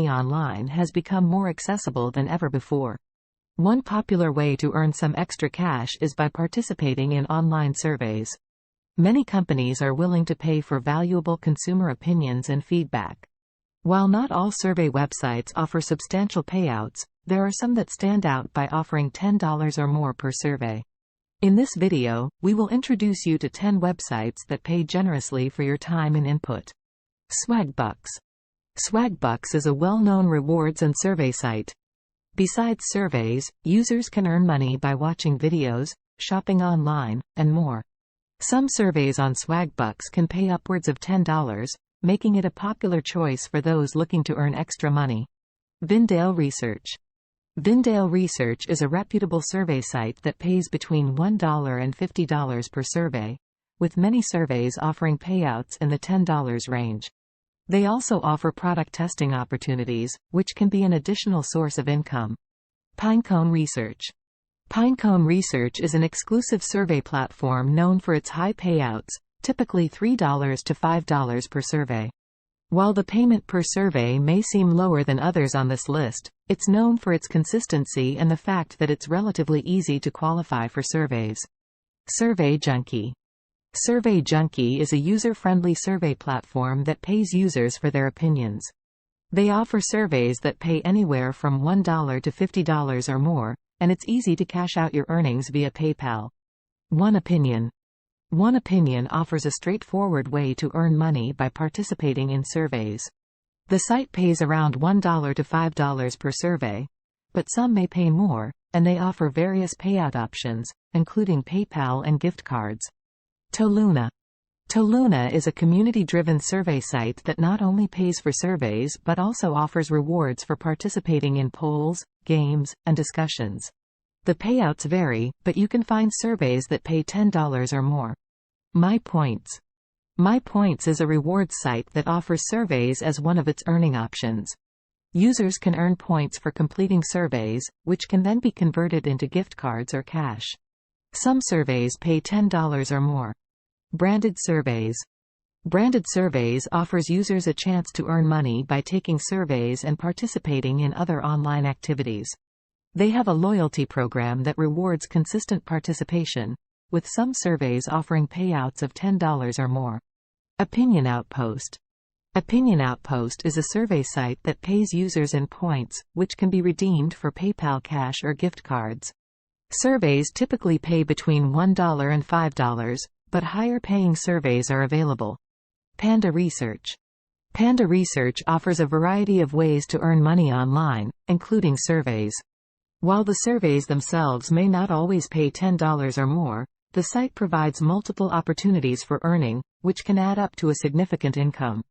online has become more accessible than ever before. One popular way to earn some extra cash is by participating in online surveys. Many companies are willing to pay for valuable consumer opinions and feedback. While not all survey websites offer substantial payouts, there are some that stand out by offering $10 or more per survey. In this video, we will introduce you to 10 websites that pay generously for your time and input. Swagbucks. Swagbucks is a well-known rewards and survey site. Besides surveys, users can earn money by watching videos, shopping online, and more. Some surveys on Swagbucks can pay upwards of $10, making it a popular choice for those looking to earn extra money. Vindale Research. Vindale Research is a reputable survey site that pays between $1 and $50 per survey, with many surveys offering payouts in the $10 range. They also offer product testing opportunities, which can be an additional source of income. Pinecone Research. Pinecone Research is an exclusive survey platform known for its high payouts, typically $3 to $5 per survey. While the payment per survey may seem lower than others on this list, it's known for its consistency and the fact that it's relatively easy to qualify for surveys. Survey Junkie. Survey Junkie is a user-friendly survey platform that pays users for their opinions. They offer surveys that pay anywhere from $1 to $50 or more, and it's easy to cash out your earnings via PayPal. One Opinion. One Opinion offers a straightforward way to earn money by participating in surveys. The site pays around $1 to $5 per survey, but some may pay more, and they offer various payout options, including PayPal and gift cards. Toluna. Toluna is a community-driven survey site that not only pays for surveys but also offers rewards for participating in polls, games, and discussions. The payouts vary, but you can find surveys that pay $10 or more. MyPoints. MyPoints is a rewards site that offers surveys as one of its earning options. Users can earn points for completing surveys, which can then be converted into gift cards or cash. Some surveys pay $10 or more. Branded Surveys. Branded Surveys offers users a chance to earn money by taking surveys and participating in other online activities. They have a loyalty program that rewards consistent participation, with some surveys offering payouts of $10 or more. Opinion Outpost. Opinion Outpost is a survey site that pays users in points, which can be redeemed for PayPal cash or gift cards. Surveys typically pay between $1 and $5, but higher-paying surveys are available. Panda Research. Panda Research offers a variety of ways to earn money online, including surveys. While the surveys themselves may not always pay $10 or more, the site provides multiple opportunities for earning, which can add up to a significant income.